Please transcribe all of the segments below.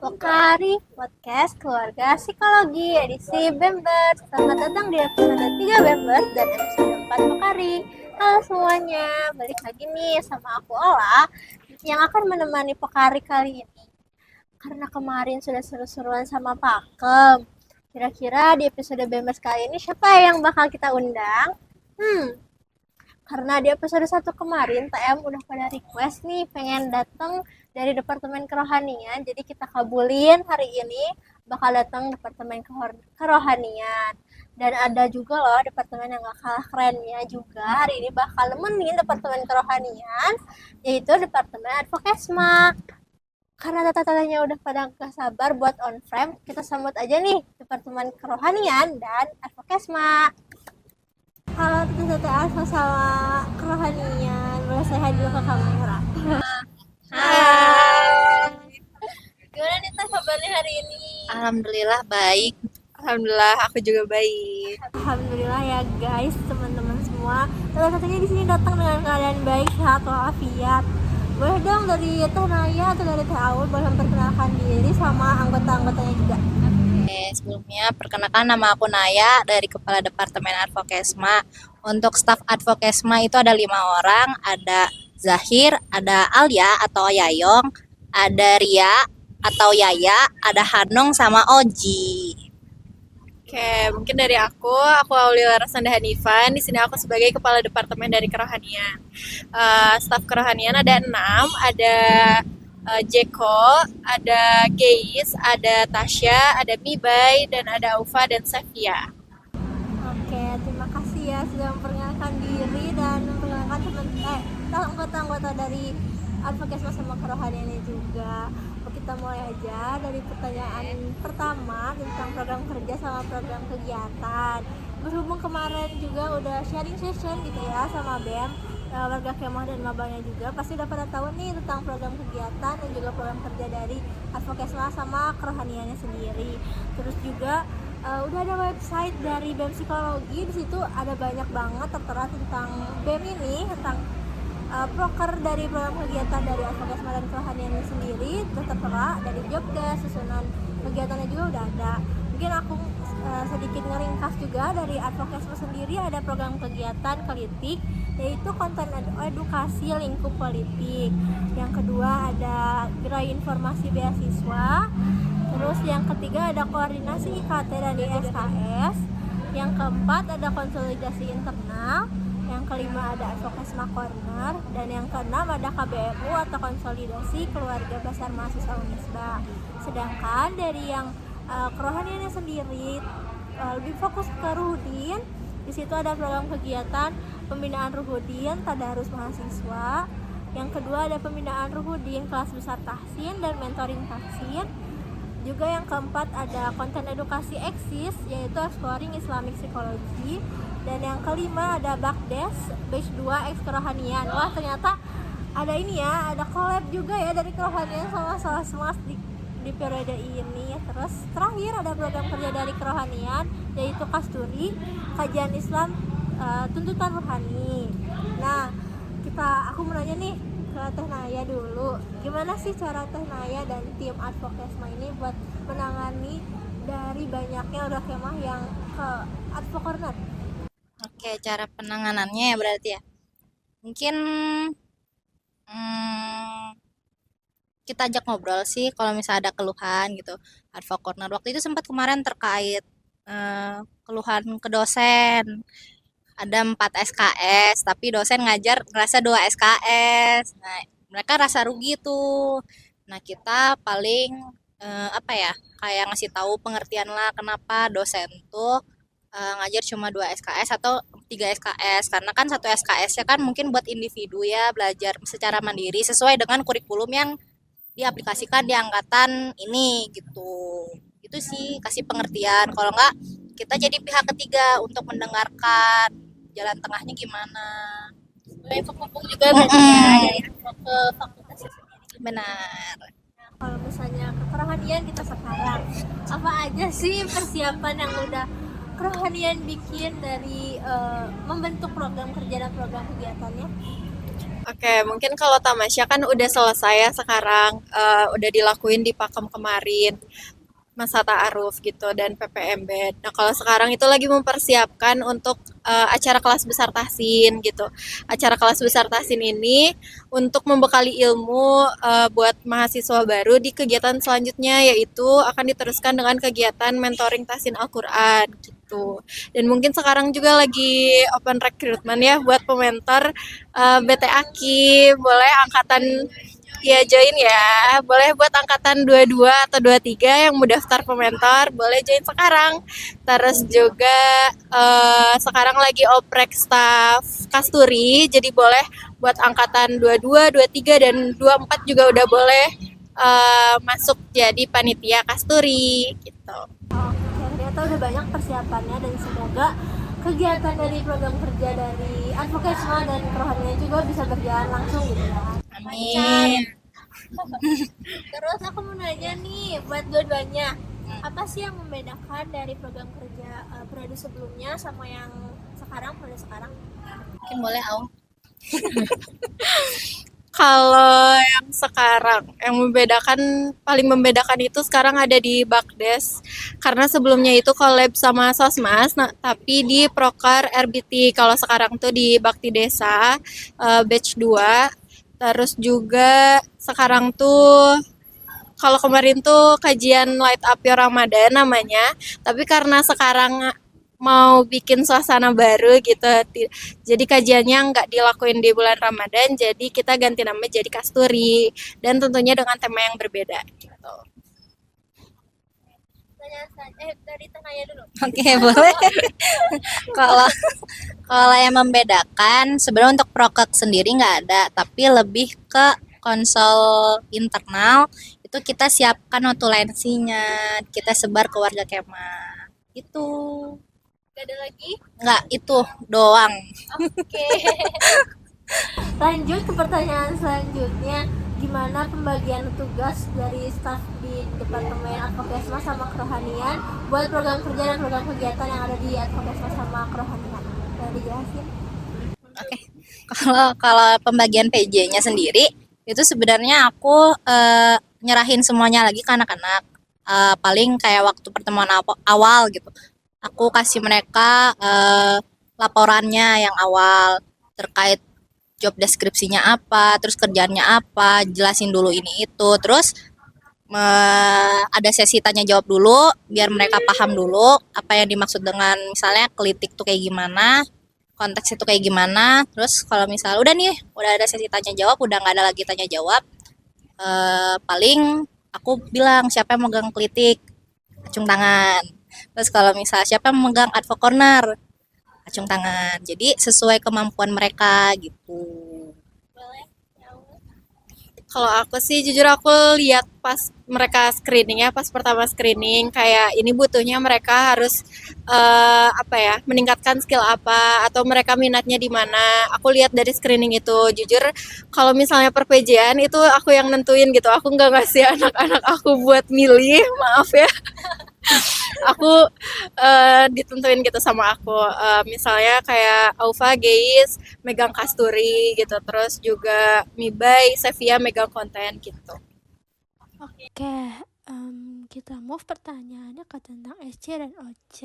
Pokari Podcast Keluarga Psikologi edisi Bember. Selamat datang di episode 3 Bember dan episode 4 Pokari. Halo semuanya, balik lagi nih sama aku Ola yang akan menemani Pokari kali ini. Karena kemarin sudah seru-seruan sama Pakem, kira-kira di episode Bember kali ini siapa yang bakal kita undang? Karena di episode 1 kemarin TM udah pada request nih pengen datang dari Departemen Kerohanian, jadi kita kabulin hari ini bakal datang Departemen Kerohanian. Dan ada juga loh departemen yang gak kalah kerennya juga hari ini bakal nemenin Departemen Kerohanian, yaitu Departemen Advokesma. Karena tata-tatanya udah pada gak sabar buat on frame, kita sambut aja nih Departemen Kerohanian dan Advokesma. Halo Tata Alfa sama Kerohanian, boleh saya dulu ke kamera. Hai. Gimana nih Teh kabarnya hari ini? Alhamdulillah baik. Alhamdulillah aku juga baik. Alhamdulillah ya guys, teman-teman semua. Tata-tatanya di sini datang dengan keadaan baik, sehat walafiat. Boleh dong dari Teh Naya atau dari Teh Aul boleh memperkenalkan diri sama anggota-anggotanya juga. Sebelumnya perkenalkan nama aku Naya dari Kepala Departemen Advokesma. Untuk staf Advokesma itu ada 5 orang, ada Zahir, ada Alia atau Yayong, ada Ria atau Yaya, ada Hanung sama Oji. Oke, mungkin dari aku Aulia Rasanda Hanifan. Di sini aku sebagai kepala departemen dari kerohanian. Staf kerohanian ada 6, ada Jeko, ada Geis, ada Tasya, ada Mibai, dan ada Aufa dan Safia. Oke, terima kasih ya sudah memperkenalkan diri dan memperkenalkan anggota-anggota dari Advokesma sama Kerohaniannya juga. Kita mulai aja dari pertanyaan pertama tentang program kerja sama program kegiatan. Berhubung kemarin juga udah sharing session gitu ya sama BEM, warga kemah dan mabanya juga pasti udah pada tahu nih tentang program kegiatan dan juga program kerja dari Advokesma sama Kerohaniannya sendiri. Terus juga udah ada website dari BEM Psikologi, di situ ada banyak banget tertera tentang BEM ini, tentang proker dari program kegiatan dari Advokesma dan Kerohaniannya sendiri udah tertera, dari job desk, susunan kegiatannya juga udah ada. Mungkin aku sedikit ngeringkas juga dari Advokesma sendiri. Ada program kegiatan Kelitik, yaitu konten edukasi lingkup politik. Yang kedua ada gerai informasi beasiswa. Terus yang ketiga ada koordinasi IKT dan ISKS. Yang keempat ada konsolidasi internal. Yang kelima ada Advokesma Corner, dan yang keenam ada KBMU atau konsolidasi keluarga besar mahasiswa Unisba. Sedangkan dari yang kerohaniannya sendiri lebih fokus ke Ruhudin. Di situ ada program kegiatan pembinaan Ruhudin tadarus mahasiswa. Yang kedua ada pembinaan Ruhudin kelas besar tahsin dan mentoring tahsin. Juga yang keempat ada konten edukasi eksis, yaitu exploring Islamic psychology. Dan yang kelima ada Bakdes Batch 2 X Kerohanian. Wah, ternyata ada ini ya, ada collab juga ya dari Kerohanian sama Solasmas di periode ini. Terus terakhir ada program kerja dari Kerohanian, yaitu Kasturi, Kajian Islam Tuntutan Rohani. Nah, aku mau nanya nih ke Teh Naya dulu, gimana sih cara Teh Naya dan tim Advokesma ini buat menangani dari banyaknya udah kemah yang ke Advocorner? Oke, cara penanganannya ya berarti ya. Mungkin kita ajak ngobrol sih kalau misalnya ada keluhan gitu. Advocorner waktu itu sempat kemarin terkait keluhan ke dosen. Ada 4 SKS, tapi dosen ngajar ngerasa 2 SKS. Nah, mereka rasa rugi tuh. Nah, kita paling kayak ngasih tahu pengertian lah kenapa dosen tuh ngajar cuma 2 SKS atau 3 SKS. Karena kan 1 SKS ya kan mungkin buat individu ya, belajar secara mandiri sesuai dengan kurikulum yang diaplikasikan di angkatan ini gitu. Itu sih, kasih pengertian. Kalau enggak, kita jadi pihak ketiga untuk mendengarkan jalan tengahnya gimana. Info-info juga berarti ya dari ke fakultasnya sendiri. Benar. Kalau misalnya ke kerohanian kita sekarang, apa aja sih persiapan yang udah kerohanian bikin dari membentuk program kerja dan program kegiatannya? Oke, mungkin kalau tamasya kan udah selesai ya sekarang, udah dilakuin di Pakem kemarin, masa ta'aruf gitu dan PPMB. Nah, kalau sekarang itu lagi mempersiapkan untuk acara kelas besar tahsin gitu. Acara kelas besar tahsin ini untuk membekali ilmu buat mahasiswa baru di kegiatan selanjutnya, yaitu akan diteruskan dengan kegiatan mentoring tahsin Al-Quran gitu. Dan mungkin sekarang juga lagi open recruitment ya buat pementor BT Aki. Boleh angkatan ya join ya. Boleh buat angkatan 22 atau 23 yang mau daftar pementor, boleh join sekarang. Terus juga sekarang lagi oprek staff Kasturi, jadi boleh buat angkatan 22, 23 dan 24 juga udah boleh masuk jadi panitia Kasturi gitu. Oke, ternyata udah banyak persiapannya dan semoga kegiatan dari program kerja dari Advokasma dan Kerohanian juga bisa berjalan langsung gitu ya. Amin. Terus aku mau nanya nih buat dua-duanya, apa sih yang membedakan dari program kerja periode sebelumnya sama yang sekarang, periode sekarang? Mungkin boleh Aung. Kalau yang sekarang, yang paling membedakan itu sekarang ada di Bakdes. Karena sebelumnya itu collab sama Sosmas, nah, tapi di Prokar RBT. Kalau sekarang tuh di Bakti Desa, batch 2. Terus juga sekarang tuh, kalau kemarin tuh kajian Light Up Your Ramadan namanya, tapi karena sekarang mau bikin suasana baru gitu, jadi kajiannya nggak dilakuin di bulan Ramadan, jadi kita ganti nama jadi Kasturi, dan tentunya dengan tema yang berbeda gitu. Dari tengahnya dulu. Oke, boleh. Kalau kalau yang membedakan sebenarnya untuk prokek sendiri nggak ada, tapi lebih ke konsol internal itu kita siapkan notulensinya, kita sebar ke warga kemah. Itu Gak ada lagi? nggak itu doang. Oke. Lanjut ke pertanyaan selanjutnya, gimana pembagian tugas dari staf di Departemen Advokasma sama Kerohanian buat program kerja dan program kegiatan yang ada di Advokasma sama Kerohanian? Boleh dijelasin? Oke. Kalau pembagian PJ-nya sendiri itu sebenarnya aku nyerahin semuanya lagi ke anak-anak. Paling kayak waktu pertemuan awal gitu. Aku kasih mereka laporannya yang awal terkait job deskripsinya apa, terus kerjaannya apa, jelasin dulu ini itu. Terus ada sesi tanya jawab dulu biar mereka paham dulu apa yang dimaksud dengan misalnya kritik tuh kayak gimana, konteks itu kayak gimana. Terus kalau misalnya udah nih, udah ada sesi tanya jawab, udah nggak ada lagi tanya jawab, paling aku bilang siapa yang megang kritik, acung tangan. Terus kalau misalnya siapa yang megang advo corner, acung tangan. Jadi sesuai kemampuan mereka gitu. Kalau aku sih jujur aku lihat pas mereka screening ya, pas pertama screening kayak ini butuhnya mereka harus apa ya, meningkatkan skill apa atau mereka minatnya di mana. Aku lihat dari screening itu. Jujur kalau misalnya perpejian itu aku yang nentuin gitu. Aku nggak ngasih anak-anak aku buat milih, maaf ya. Aku ditentuin gitu sama aku. Misalnya kayak Aufa, Geis megang Kasturi gitu, terus juga Mibai, Sevia megang konten gitu. Oke, kita move pertanyaannya ke tentang SC dan OC.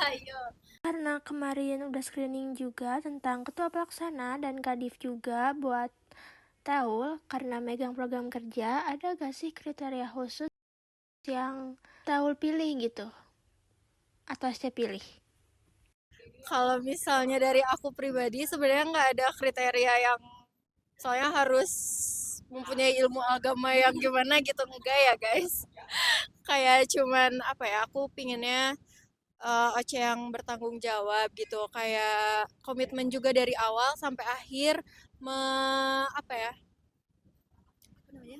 Ayo. Karena kemarin udah screening juga tentang ketua pelaksana dan kadif juga buat Taul, karena megang program kerja, ada gak sih kriteria khusus yang Taul pilih gitu? Atau SC pilih? Kalau misalnya dari aku pribadi sebenarnya nggak ada kriteria yang soalnya harus mempunyai ilmu agama yang gimana gitu, enggak ya guys. Kayak cuman apa ya, aku pinginnya Oce yang bertanggung jawab gitu, kayak komitmen juga dari awal sampai akhir apa ya,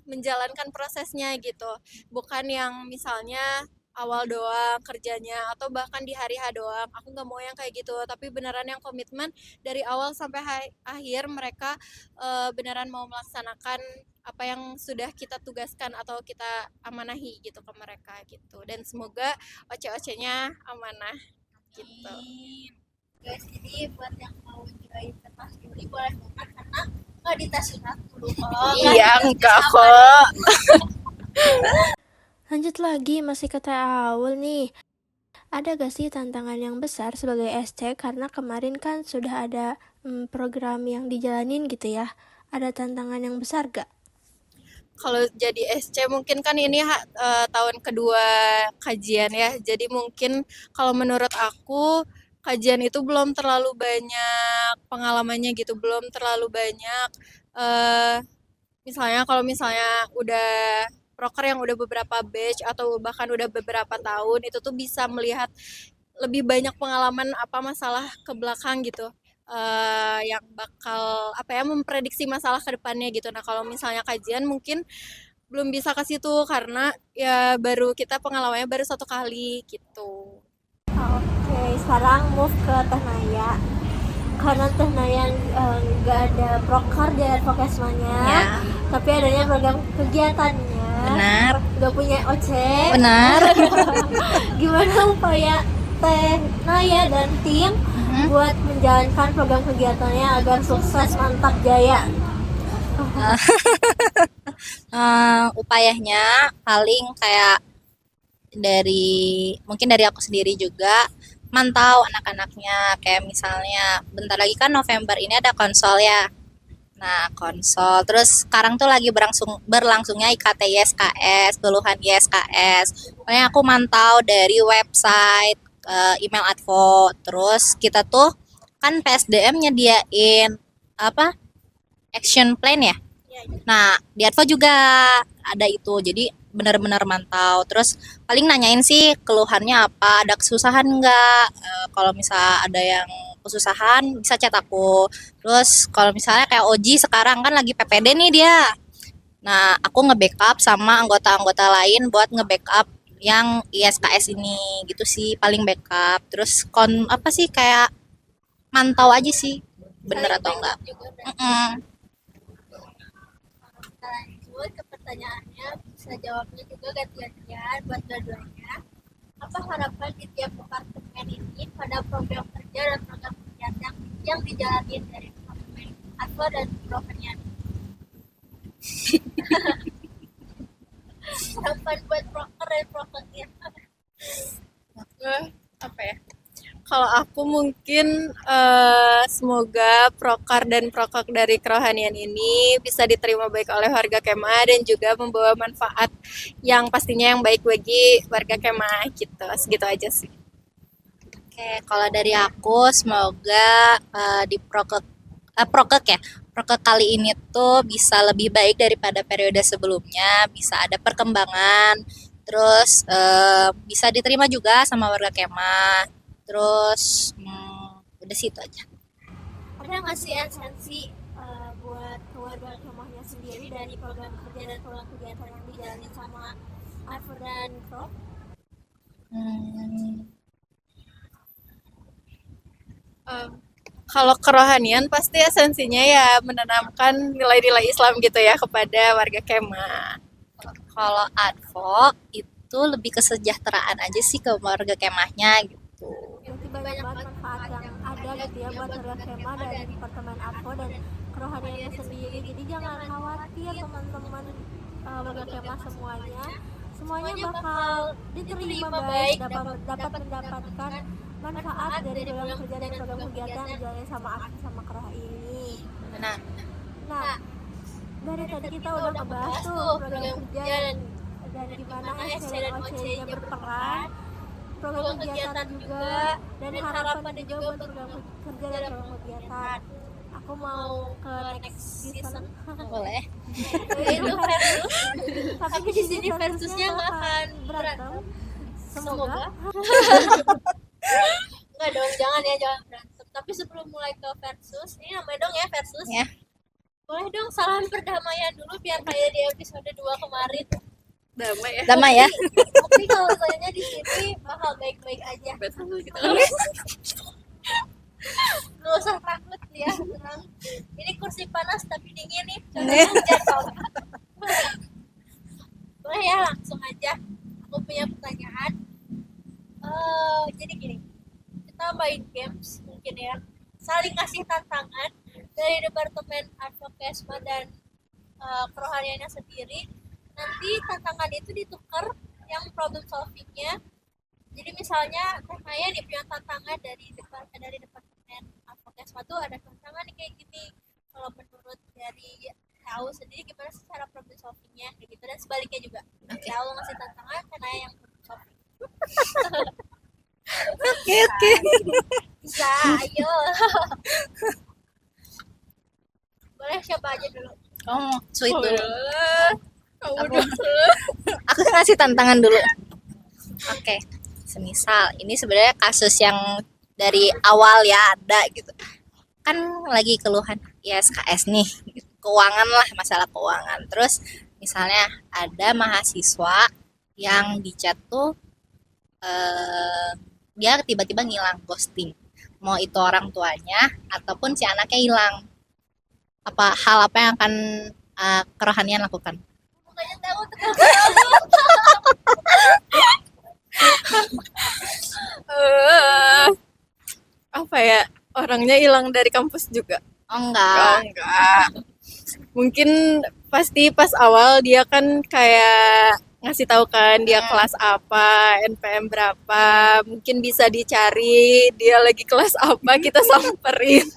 menjalankan prosesnya gitu, bukan yang misalnya awal doang kerjanya atau bahkan di hari H doang. Aku nggak mau yang kayak gitu, tapi beneran yang komitmen dari awal sampai akhir mereka beneran mau melaksanakan apa yang sudah kita tugaskan atau kita amanahi gitu ke mereka gitu. Dan semoga oce-ocenya amanah gitu. Guys, jadi buat yang mau ikut Mas Juli boleh banget karena nggak dites sunat dulu Iya, enggak kok. Lanjut lagi, masih kata awal nih. Ada gak sih tantangan yang besar sebagai SC karena kemarin kan sudah ada program yang dijalanin gitu ya. Ada tantangan yang besar gak? Kalau jadi SC mungkin kan ini tahun kedua kajian ya. Jadi mungkin kalau menurut aku kajian itu belum terlalu banyak pengalamannya gitu, belum terlalu banyak eh misalnya kalau misalnya udah proker yang udah beberapa batch atau bahkan udah beberapa tahun itu tuh bisa melihat lebih banyak pengalaman apa masalah ke belakang gitu. Yang bakal apa ya memprediksi masalah ke depannya gitu. Nah, kalau misalnya kajian mungkin belum bisa ke situ karena ya baru kita pengalamannya baru 1 kali gitu. Oke, sekarang move ke Teh Naya. Karena Teh Naya nggak ada proker di Advokesmanya, Ya, tapi adanya program kegiatannya. benar. Nggak punya OC. Benar. Gimana upaya Teh Naya dan tim buat menjalankan program kegiatannya agar sukses mantap jaya? Upayanya paling kayak mungkin dari aku sendiri juga mantau anak-anaknya, kayak misalnya bentar lagi kan November ini ada konsol ya. Nah, konsol terus sekarang tuh lagi berlangsungnya IKT YSKS, keluhan YSKS. Pokoknya aku mantau dari website, email advo. Terus kita tuh kan PSDM nyediain apa? Action plan ya. Nah, di Advo juga ada itu. Jadi benar-benar mantau. Terus paling nanyain sih keluhannya apa, ada kesusahan nggak? Kalau misal ada yang kesusahan bisa chat aku. Terus kalau misalnya kayak Oji sekarang kan lagi PPD nih dia. Nah, aku nge-backup sama anggota-anggota lain buat nge-backup yang ISKS ini gitu sih paling backup. Terus apa sih kayak mantau aja sih bener atau enggak. Mm-mm. Kita lanjut ke pertanyaannya, bisa jawabnya juga ganti-gantian buat dua-duanya. Apa harapan di tiap departemen ini pada program kerja dan program kegiatan yang dijalani dari departemen Advo dan Provenian? Harapan buat proker dan prokernya. Apa ya? Kalau aku mungkin semoga proker dan prokok dari kerohanian ini bisa diterima baik oleh warga Kemah dan juga membawa manfaat yang pastinya yang baik bagi warga Kemah gitu. Segitu aja sih. Oke, kalau dari aku semoga di prokek ya. Prokek kali ini tuh bisa lebih baik daripada periode sebelumnya, bisa ada perkembangan, terus bisa diterima juga sama warga Kemah. Terus udah situ aja. Ada nggak sih esensi buat keluarga rumahnya sendiri dari program kerja dan program kegiatan yang dijalani sama Advo dan Pro? Kalau kerohanian pasti esensinya ya menanamkan nilai-nilai Islam gitu ya kepada warga Kemah. Kalau advo itu lebih kesejahteraan aja sih ke warga Kemahnya gitu. Berarti banyak banget manfaat yang ada gitu ya buat warga Kemah dari Departemen Advo dan kerohaniannya sendiri. Jadi jangan khawatir teman-teman warga Kemah semuanya bakal diterima baik, dapat mendapatkan manfaat dari program kerja dan program kegiatan yang dijalani sama Advo sama keroh ini. Benar. Nah, dari tadi kita udah ngebahas tuh program kerja dan gimana SC dan OC-nya berperan, program kegiatan juga, dan harapan juga buat program kerja dan program kegiatan. Aku mau ke next season. Boleh. Itu versus. Tapi di sini versusnya nggak akan berantem. Semoga. Nggak dong, jangan berantem. Tapi sebelum mulai ke versus, ini namanya dong ya versus. Ya. Boleh dong salam perdamaian dulu biar kayak di episode 2 kemarin. Damai ya. Damai ya. Tapi kalau sayanya di sini bakal baik-baik aja. Gak usah takut ya, tenang. Ini kursi panas tapi dingin nih. Boleh ya, langsung aja. Aku punya pertanyaan. Jadi gini, kita main games mungkin ya. saling kasih tantangan dari Departemen Advokesma dan kerohaniannya sendiri. Nanti tantangan itu ditukar yang problem solvingnya. Jadi misalnya Teh Maya nih punya tantangan dari Departemen Advokesma tuh ada tantangan nih kayak gini. Kalau menurut dari tahu sendiri gimana sih cara problem solvingnya kayak gitu, dan sebaliknya juga. Tahu ngasih tantangan Teh Maya yang problem solving. Oke. Bisa, ayo. Boleh siapa aja dulu? Kamu sweet dulu. Kamu Aku ngasih tantangan dulu. Oke. Semisal ini sebenarnya kasus yang dari awal ya ada gitu. Kan lagi keluhan ISKS nih, keuangan lah, masalah keuangan. Terus misalnya ada mahasiswa yang di chat tuh dia tiba-tiba ngilang, ghosting. Mau itu orang tuanya ataupun si anaknya hilang. Hal apa yang akan kerohanian lakukan? Bukannya tahu apa ya, orangnya hilang dari kampus juga? Oh enggak. Enggak. Mungkin pasti pas awal dia kan kayak ngasih tahu kan dia kelas apa, NPM berapa, mungkin bisa dicari dia lagi kelas apa, kita samperin.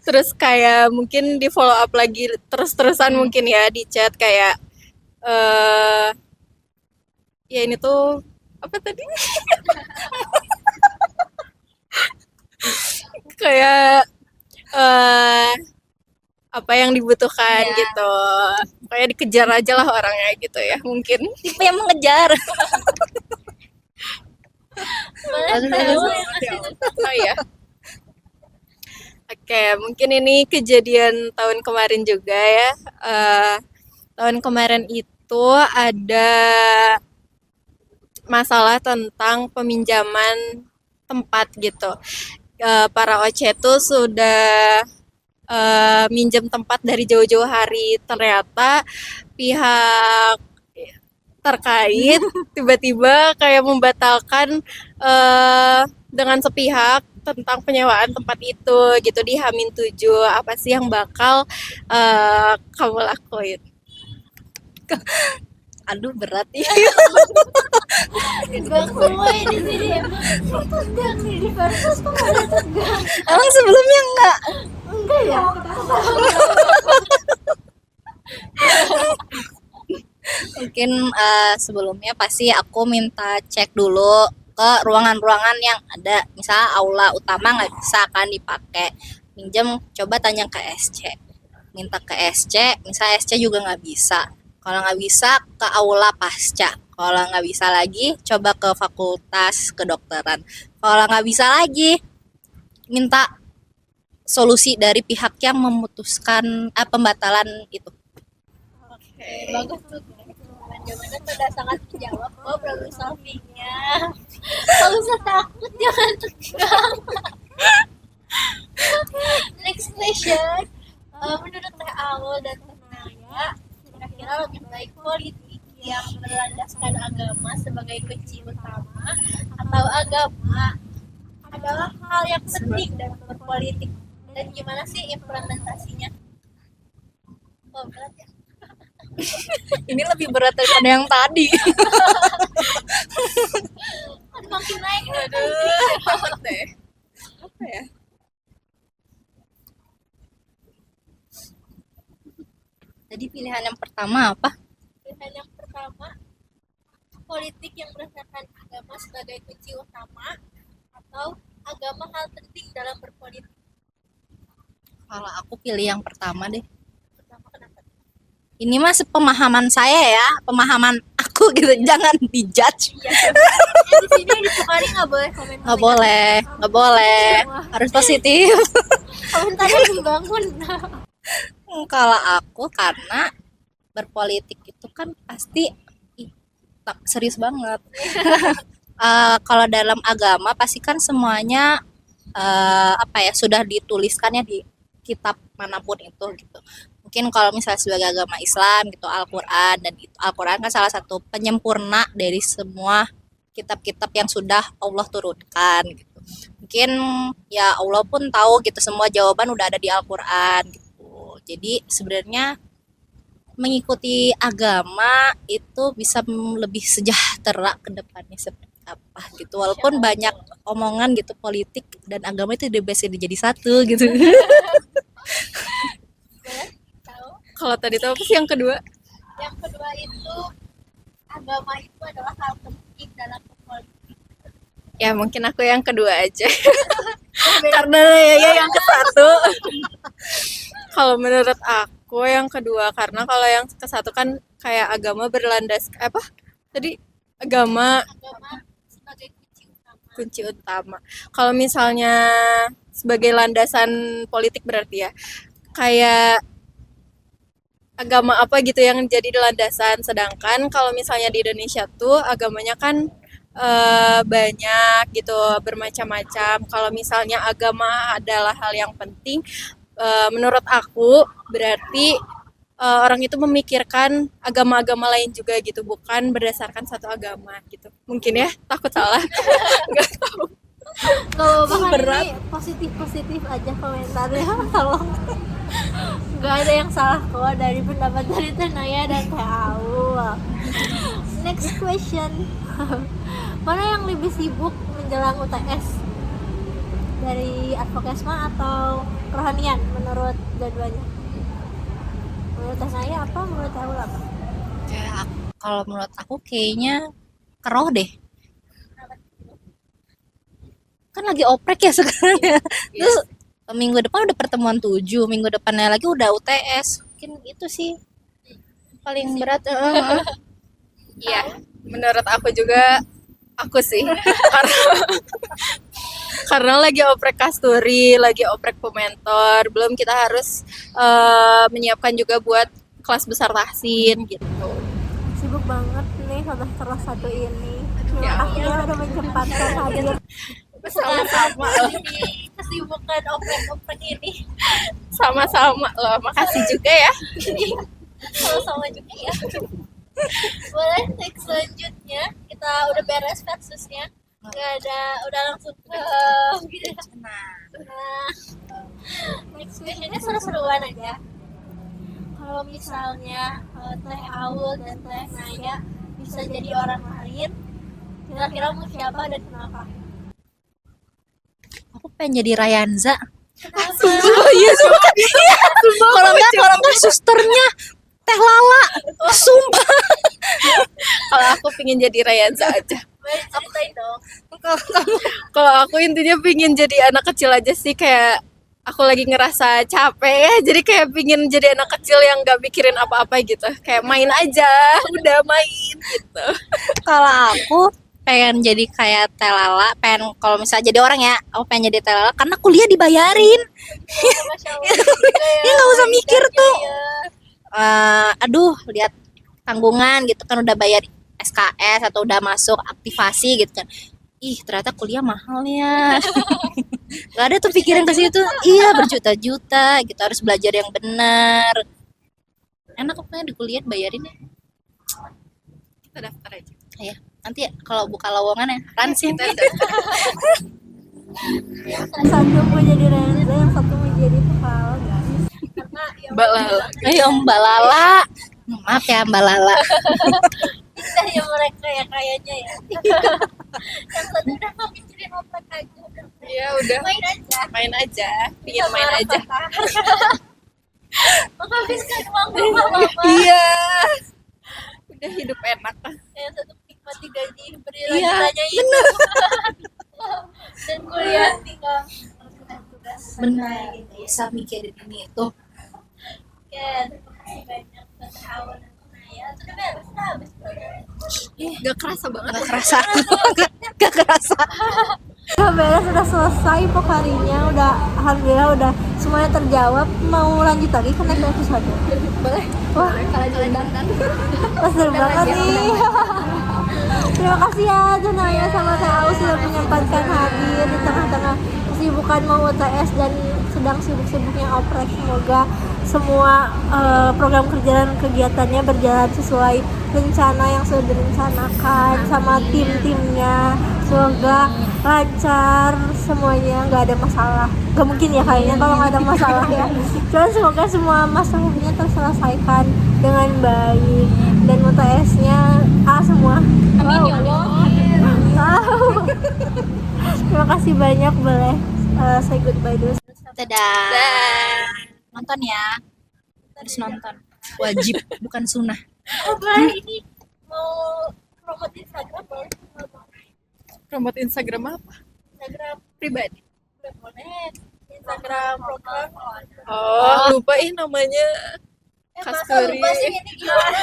Terus kayak mungkin di follow up lagi terus-terusan mungkin ya di chat kayak ya ini tuh apa tadi? Kayak apa yang dibutuhkan gitu. Kayak dikejar aja lah orangnya gitu ya mungkin. Tipe yang mengejar. Oh ya. Oke, mungkin ini kejadian tahun kemarin juga ya. Tahun kemarin itu ada masalah tentang peminjaman tempat gitu. Para OC itu sudah minjem tempat dari jauh-jauh hari. Ternyata pihak terkait tiba-tiba kayak membatalkan dengan sepihak tentang penyewaan tempat itu gitu di H-7. Apa sih yang bakal kamu lakuin? Aduh berat ya. Gak mulai di sini. Tegang nih di versus kok ada tegang. Emang sebelumnya enggak? Enggak ya? Mungkin sebelumnya pasti aku minta cek dulu ke ruangan-ruangan yang ada. Misalnya aula utama nggak bisa kan dipakai, minjem, coba tanya ke SC, minta ke SC. Misalnya SC juga nggak bisa, kalau nggak bisa ke aula pasca, kalau nggak bisa lagi coba ke fakultas kedokteran, kalau nggak bisa lagi minta solusi dari pihak yang memutuskan pembatalan itu. Bagus tuh. Jawabannya sudah sangat menjawab kok problem solvingnya. Gak usah takut, jangan tegang. Next question. Menurut Teh Awal dan Teh Naya, kira-kira lebih baik politik yang berlandaskan agama sebagai kunci utama, atau agama adalah hal yang penting dalam berpolitik, dan gimana sih implementasinya? Oh, berat ya. Ini lebih berat daripada yang tadi. Makin naik. Takut deh. Apa ya? Jadi pilihan yang pertama apa? Pilihan yang pertama, politik yang berdasarkan agama sebagai kunci utama, atau agama hal penting dalam berpolitik. Kalau aku pilih yang pertama deh. Pertama kenapa? Ini mah sepemahaman saya ya, pemahaman aku gitu, jangan dijudge. Di sini di Sukari nggak boleh komen. Nggak boleh, harus positif. Komentarnya dibangun. Kalau aku karena berpolitik itu kan pasti serius banget. Kalau dalam agama pasti kan semuanya sudah dituliskan ya di kitab manapun itu gitu. Mungkin kalau misalnya sebagai agama Islam gitu, Al-Quran, dan itu Al-Quran kan salah satu penyempurna dari semua kitab-kitab yang sudah Allah turunkan gitu. Mungkin ya Allah pun tahu gitu, semua jawaban udah ada di Al-Qur'an gitu. Jadi sebenarnya mengikuti agama itu bisa lebih sejahtera ke depannya seperti apa gitu. Walaupun banyak omongan gitu politik dan agama itu udah bisa jadi satu gitu. Kalau tadi tuh apa sih yang kedua? Yang kedua itu agama itu adalah hal penting dalam politik. Ya mungkin aku yang kedua aja. Karena ya yang ke satu. Kalau menurut aku yang kedua, karena kalau yang ke satu kan kayak agama berlandas apa? Tadi agama Agama sebagai kunci utama. kunci utama. Kalau misalnya sebagai landasan politik berarti ya kayak agama apa gitu yang jadi landasan. Sedangkan kalau misalnya di Indonesia tuh agamanya kan banyak gitu, bermacam-macam. Kalau misalnya agama adalah hal yang penting, menurut aku berarti orang itu memikirkan agama-agama lain juga gitu, bukan berdasarkan satu agama gitu. Mungkin ya, takut salah. Nggak tahu. Kalau bahkan Berat. ini positif aja komentarnya, tolong. Nggak ada yang salah kok dari pendapat dari Tenaya dan Teh Aul. Next question. Mana yang lebih sibuk menjelang UTS? Dari advokasma atau kerohanian menurut dua-duanya? Menurut Tenaya apa? Menurut Teh Aul apa? Ya, kalau menurut aku kayaknya keroh deh. Kan lagi oprek ya sekarang ya. Terus minggu depan udah pertemuan 7, minggu depannya lagi udah UTS. Mungkin itu sih paling berat. Iya, menurut aku juga aku sih. Karena lagi oprek kasturi, lagi oprek pementor, belum kita harus menyiapkan juga buat kelas besar tahsin gitu. Sibuk banget nih semester 1 ini. Ya. Akhirnya udah menyempatkan hadir. Sama-sama, Kesibukan oprek-oprek ini. sama-sama loh. Makasih juga ya. Sama-sama juga ya. Boleh next selanjutnya, kita udah beres versusnya, nggak ada, udah langsung ke nah, next questionnya seru-seruan aja. Kalau misalnya Teh Aul dan Teh Naya bisa jadi orang lain, kira-kira mau siapa dan kenapa? Aku pengen jadi Rayanza. Kenapa? Oh iya, sumpah. Kalau enggak susternya Teh Lala. Sumpah. Kalau aku pingin jadi Rayanza aja. Boleh ceritain dong. Kalau aku intinya pingin jadi anak kecil aja sih, kayak aku lagi ngerasa capek ya, jadi kayak pingin jadi anak kecil yang gak mikirin apa-apa gitu, kayak main aja, udah main gitu. Kalau aku pengen jadi kayak Teh Lala, pengen kalau misalnya jadi orang ya, aku pengen jadi Teh Lala karena kuliah dibayarin. Masya Allah. Ya nggak usah mikir tuh. Aduh, lihat tanggungan gitu kan udah bayar SKS atau udah masuk aktivasi gitu kan. Ih, ternyata kuliah mahal ya. Gak ada tuh pikiran ke situ. Iya, berjuta-juta gitu, harus belajar yang benar. Enak pokoknya di kuliah bayarin ya. Kita daftar aja. Ya, nanti ya, kalau buka lowongan ya, ransin. Yang satu mau jadi Renza, yang satu mau jadi Tefal, guys. Karena ya Mbak Lala. Ayo Mbak Lala. Maaf ya Mbak Lala. bisa ya mereka ya kayaknya ya. Yang satu udah mau mikirin otak aja, udah Iya udah main aja. pingin main Sama aja. Rafa. Menghabiskan uang berlama-lama. Iya. Udah hidup enak. Yang satu menikmati gaji beri Iya, rajanya itu. Dan kuliah tinggal tugas. Benar, bisa mikirin ini itu. Oke, terima kasih banyak buat Awan dan Naya. Sudah beres, sudah habis programnya. Gak kerasa banget. Gak kerasa. Gak kerasa. Udah beres, udah selesai harinya, udah alhamdulillah udah semuanya terjawab. Mau lanjut lagi ke next episode? Boleh. Wah, kalau jalan seru banget nih. Terima kasih ya Junaya sama Tau sudah menyempatkan hadir di tengah-tengah kesibukan mau UTS dan sedang sibuk-sibuknya oprek. Semoga semua program kerja dan kegiatannya berjalan sesuai rencana yang sudah direncanakan sama tim-timnya. semoga lancar semuanya, nggak ada masalah. Nggak mungkin ya kayaknya kalau nggak ada masalah ya. Cuman semoga semua masalahnya terselesaikan dengan baik dan UTS-nya A semua. Amin ya Allah. Wow. Terima kasih banyak, boleh say goodbye dulu. Dadah. Nonton ya. Harus nonton. Wajib, bukan sunnah. Ini mau promote Instagram boleh? Promote Instagram apa? Instagram Pribadi. boleh. Instagram program. Oh, lupa namanya. Kasturi. Lupa sih ini gimana?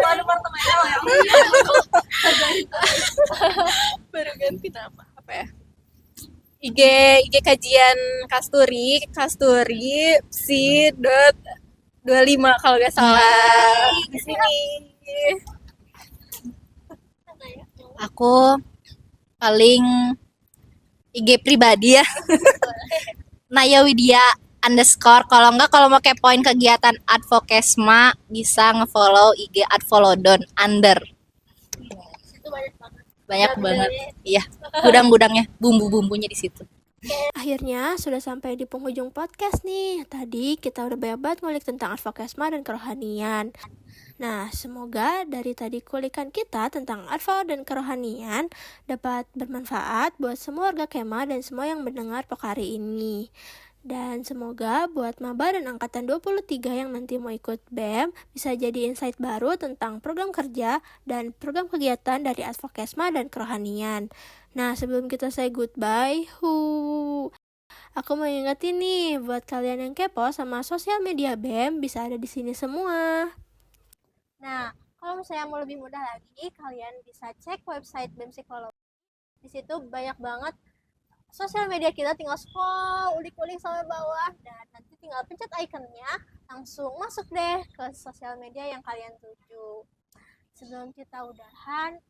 Baru pertemuan ya. Baru ganti nama apa ya? IG kajian Kasturi psi dot 25 kalau nggak salah di sini. Aku paling IG pribadi ya. Naya Widya _ kalau enggak, kalau mau kepoin kegiatan Advokesma bisa ngefollow IG @followdon_. Itu banyak banget. Banyak banget. Iya, gudang-gudangnya, bumbu-bumbunya di situ. Akhirnya sudah sampai di penghujung podcast nih. Tadi kita udah banyak banget ngulik tentang Advokesma dan kerohanian. Nah, semoga dari tadi kulikan kita tentang Advo dan kerohanian dapat bermanfaat buat semua warga Kema dan semua yang mendengar Pokari ini. Dan semoga buat maba dan angkatan 23 yang nanti mau ikut BEM bisa jadi insight baru tentang program kerja dan program kegiatan dari Advokesma dan kerohanian. Nah, sebelum kita say goodbye, aku mau ingetin nih buat kalian yang kepo sama sosial media BEM bisa ada di sini semua. Nah, kalau misalnya mau lebih mudah lagi, kalian bisa cek website BEM Psikologi. Di situ banyak banget sosial media kita, tinggal scroll, ulik-ulik sampai bawah, dan nanti tinggal pencet ikonnya, langsung masuk deh ke sosial media yang kalian tuju. Sebelum kita udahan,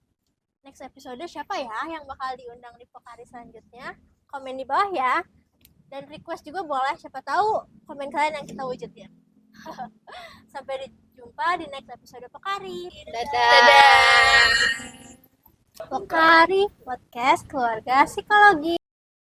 next episode siapa ya yang bakal diundang di Pokari selanjutnya? Komen di bawah ya. Dan request juga boleh, siapa tahu komen kalian yang kita wujudin. Sampai jumpa di next episode Pokari. Dadah. Pokari Podcast Keluarga Psikologi.